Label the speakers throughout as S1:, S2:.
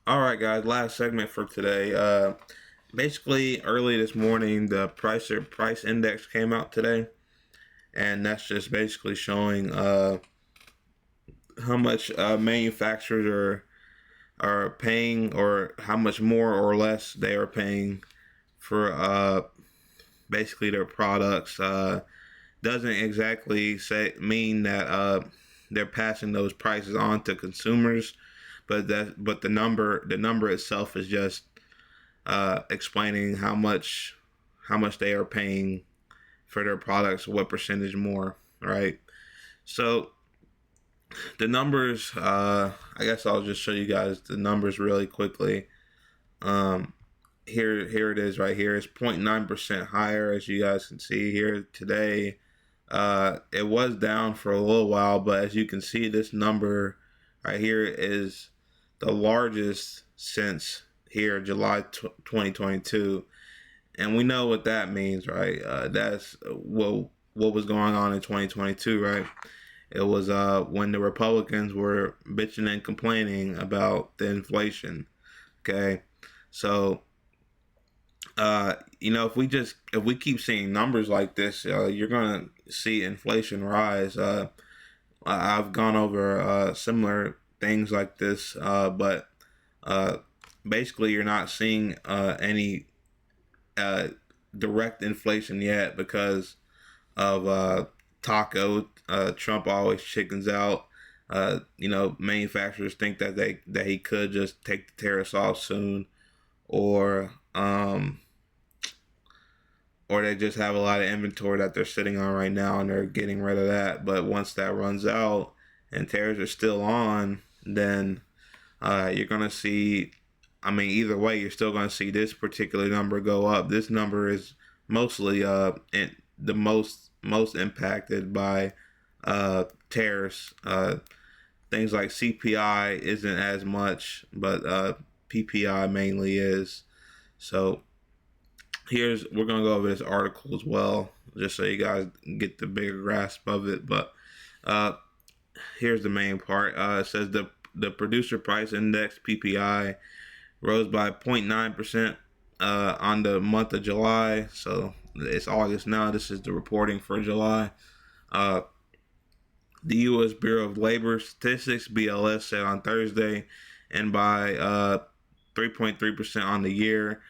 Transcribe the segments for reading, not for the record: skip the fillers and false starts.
S1: All right, guys. Last segment for today. Basically, early this morning, the price index came out today, and that's just basically showing how much manufacturers are paying, or how much more or less they are paying for basically their products. Doesn't exactly mean that they're passing those prices on to consumers, but the number itself is just explaining how much they are paying for their products, what percentage more, right? So the numbers, I guess I'll just show you guys the numbers really quickly. Um, here it is right here. It's 0.9% higher, as you guys can see here today. It was down for a little while, but as you can see, this number right here is the largest since here July 2022, and we know what that means, right? That's what was going on in 2022, right? It was when the Republicans were bitching and complaining about the inflation. Okay, so if we keep seeing numbers like this, you're gonna see inflation rise. I've gone over similar things like this, but uh, basically you're not seeing any uh, direct inflation yet because of taco. Trump always chickens out. Manufacturers think that he could just take the tariffs off soon, or or they just have a lot of inventory that they're sitting on right now and they're getting rid of that. But once that runs out and tariffs are still on, then you're gonna see. I mean, either way, you're still gonna see this particular number go up. This number is mostly the most impacted by tariffs. Things like CPI isn't as much, but PPI mainly is. So we're gonna go over this article as well, just so you guys get the bigger grasp of it. But uh, here's the main part. It says the producer price index (PPI) rose by 0.9% on the month of July. So it's August now. This is the reporting for July. Uh, the U.S. Bureau of Labor Statistics (BLS) said on Thursday, and by 3.3% on the year.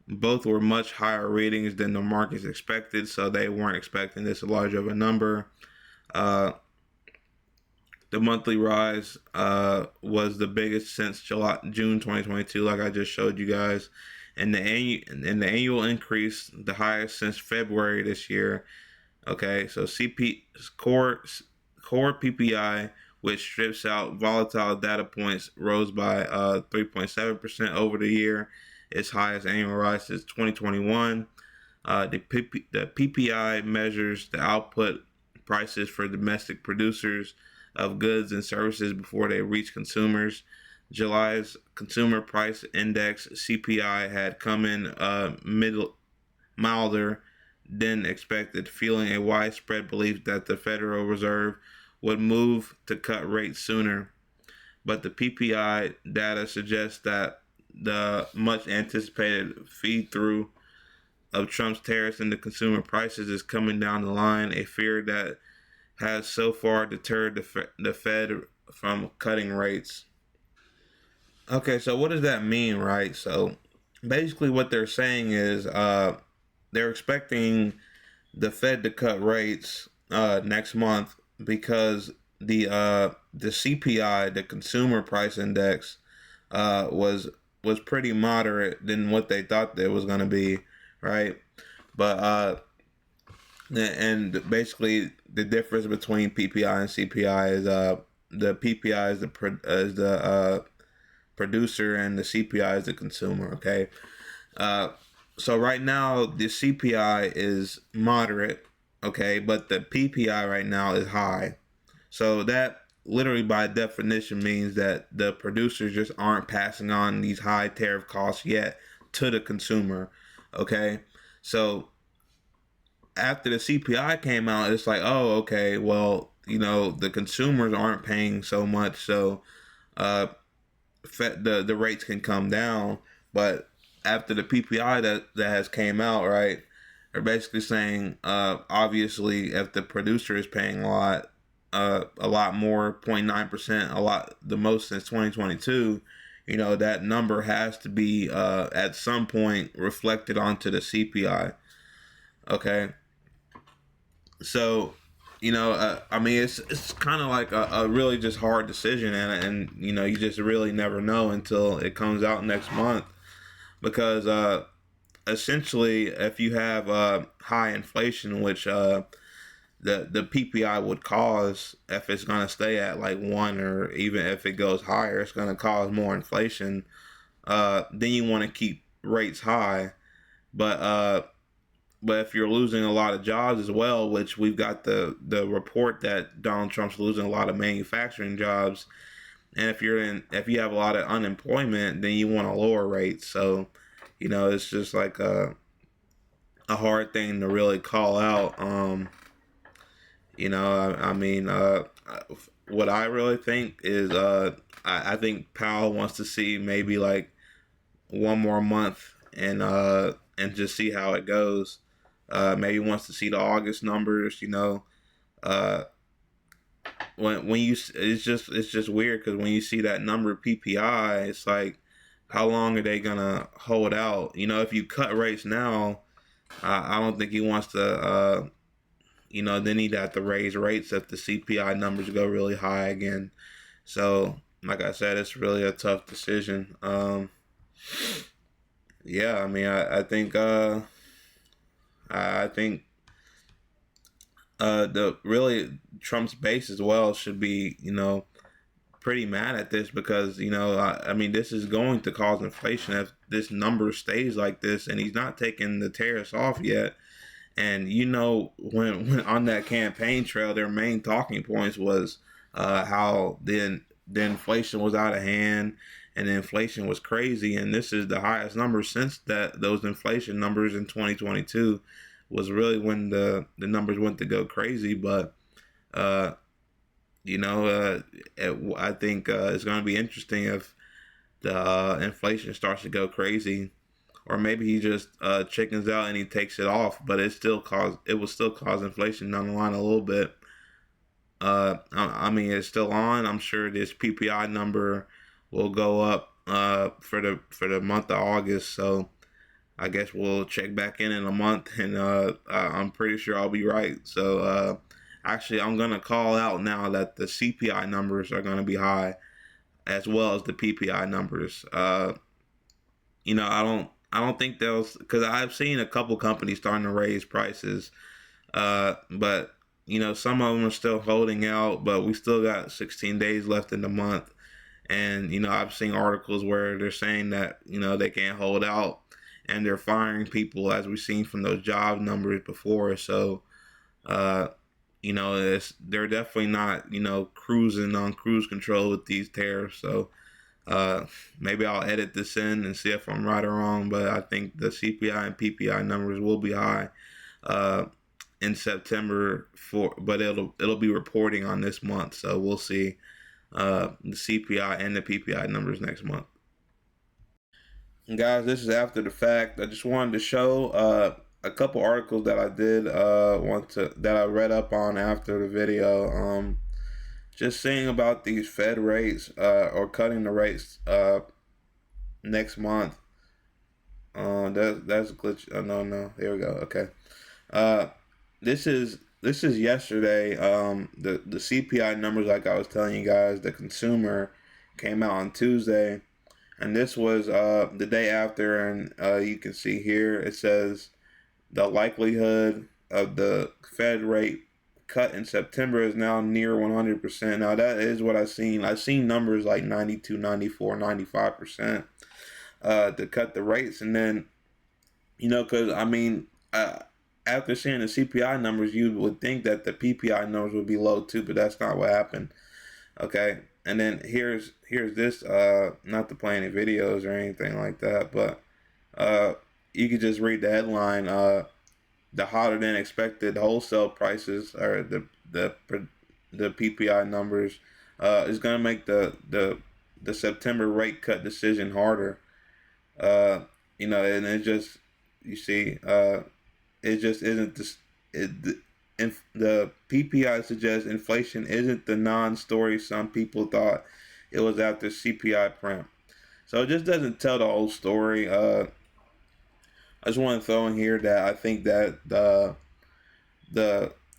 S1: Both were much higher ratings than the markets expected, so they weren't expecting this large of a number. Uh, the monthly rise was the biggest since June 2022, like I just showed you guys, and the annual increase the highest since February this year. Okay, so core PPI, which strips out volatile data points, rose by 3.7% over the year, its highest annual rise since 2021. The PPI measures the output prices for domestic producers of goods and services before they reach consumers. July's consumer price index (CPI) had come in milder than expected, fueling a widespread belief that the Federal Reserve would move to cut rates sooner. But the PPI data suggests that the much anticipated feed through of Trump's tariffs into consumer prices is coming down the line, a fear that has so far deterred the Fed from cutting rates. Okay, so what does that mean, right? So basically, what they're saying is they're expecting the Fed to cut rates next month because the CPI, the Consumer Price Index, was pretty moderate than what they thought it was going to be, right? But and basically the difference between PPI and CPI is the PPI is the producer and the CPI is the consumer. Okay, uh, so right now the CPI is moderate, okay, but the PPI right now is high. So that literally by definition means that the producers just aren't passing on these high tariff costs yet to the consumer. Okay, so after the CPI came out, it's like, oh, okay, well, the consumers aren't paying so much, so uh, the rates can come down. But after the PPI that has came out, right, they're basically saying, obviously, if the producer is paying a lot more, 0.9%, a lot, the most since 2022, that number has to be at some point reflected onto the CPI. Okay, so I mean, it's kind of like a really just hard decision, and you just really never know until it comes out next month, because essentially, if you have high inflation, which the PPI would cause, if it's going to stay at like 1, or even if it goes higher, it's going to cause more inflation. Then you want to keep rates high, but if you're losing a lot of jobs as well, which we've got the report that Donald Trump's losing a lot of manufacturing jobs, and if you have a lot of unemployment, then you want to lower rates. So it's just like a hard thing to really call out. I mean, what I really think is, I think Powell wants to see maybe like one more month, and just see how it goes. Maybe wants to see the August numbers. Uh, when you it's just weird, because when you see that number PPI, it's like, how long are they gonna hold out? If you cut rates now, I don't think he wants to. Then he'd have to raise rates if the CPI numbers go really high again. So, like I said, it's really a tough decision. Yeah, I mean, I think the really Trump's base as well should be, pretty mad at this, because I mean, this is going to cause inflation if this number stays like this, and he's not taking the tariffs off yet. And when on that campaign trail, their main talking points was how the inflation was out of hand, and the inflation was crazy, and this is the highest number since those inflation numbers in 2022 was really when the numbers went to go crazy. But uh, I think it's going to be interesting if the inflation starts to go crazy, or maybe he just chickens out and he takes it off, but it will still cause inflation down the line a little bit. I mean, it's still on. I'm sure this PPI number will go up for the month of August. So I guess we'll check back in a month, and I'm pretty sure I'll be right. So actually, I'm gonna call out now that the CPI numbers are gonna be high, as well as the PPI numbers. I don't think those, because I've seen a couple companies starting to raise prices, but some of them are still holding out. But we still got 16 days left in the month, and I've seen articles where they're saying that they can't hold out, and they're firing people, as we've seen from those job numbers before. So they're definitely not cruising on cruise control with these tariffs. So maybe I'll edit this in and see if I'm right or wrong, but I think the CPI and PPI numbers will be high in September, but it'll be reporting on this month, so we'll see the CPI and the PPI numbers next month. And guys, this is after the fact. I just wanted to show a couple articles that I did that I read up on after the video. Just seeing about these Fed rates, or cutting the rates next month. That's a glitch. Oh, no, here we go. Okay. This is yesterday. The CPI numbers, like I was telling you guys, the consumer came out on Tuesday, and this was the day after. And you can see here it says the likelihood of the Fed rate cut in September is now near 100%. Now that is what I've seen. I've seen numbers like 92, 94, 95% to cut the rates. And then, because I mean, after seeing the CPI numbers, you would think that the PPI numbers would be low too, but that's not what happened. Okay, and then here's this. Not to play any videos or anything like that, but you could just read the headline. The hotter than expected wholesale prices, or the PPI numbers, is going to make the the September rate cut decision harder. Uh, and it just you see, it just isn't this. The PPI suggests inflation isn't the non-story some people thought it was after CPI print. So it just doesn't tell the whole story. I just want to throw in here that I think that the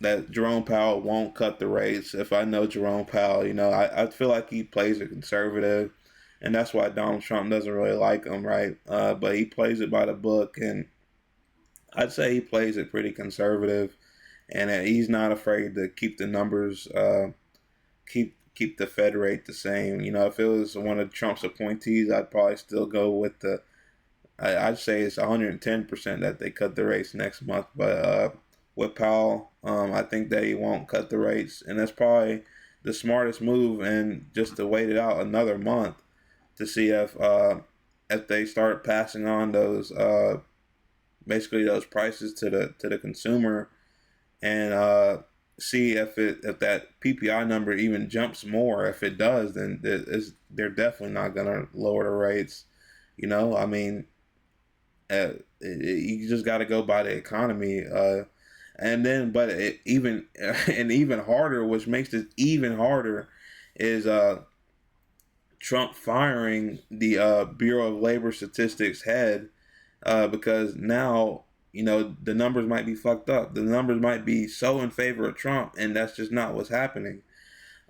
S1: that Jerome Powell won't cut the rates. If I know Jerome Powell, I feel like he plays it conservative, and that's why Donald Trump doesn't really like him, right? But he plays it by the book, and I'd say he plays it pretty conservative, and he's not afraid to keep the numbers, keep the Fed rate the same. If it was one of Trump's appointees, I'd probably still go with I'd say it's 110% that they cut the rates next month. But with Powell, I think that he won't cut the rates, and that's probably the smartest move. And just to wait it out another month to see if they start passing on those basically those prices to the consumer, and see if that PPI number even jumps more. If it does, then they're definitely not gonna lower the rates. I mean, you just got to go by the economy, and then but it even and even harder, which makes it even harder, is Trump firing the Bureau of Labor Statistics head, because now the numbers might be fucked up. The numbers might be so in favor of Trump, and that's just not what's happening.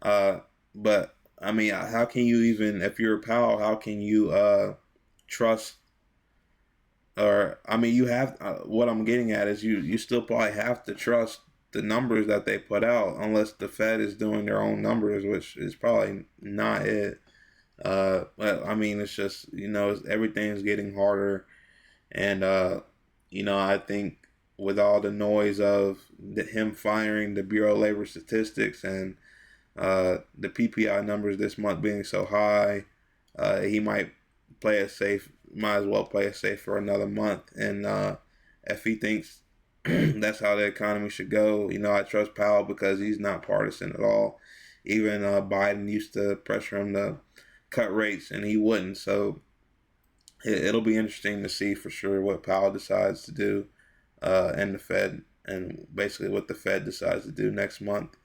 S1: But I mean, how can you even, if you're a Powell, how can you trust? Or I mean, you have what I'm getting at is you still probably have to trust the numbers that they put out, unless the Fed is doing their own numbers, which is probably not it. But I mean, it's just everything's getting harder, and I think with all the noise of him firing the Bureau of Labor Statistics, and the PPI numbers this month being so high, he might play it safe. Might as well play it safe for another month. And if he thinks that's how the economy should go, I trust Powell because he's not partisan at all. Even Biden used to pressure him to cut rates, and he wouldn't. So it'll be interesting to see for sure what Powell decides to do, and the Fed, and basically what the Fed decides to do next month.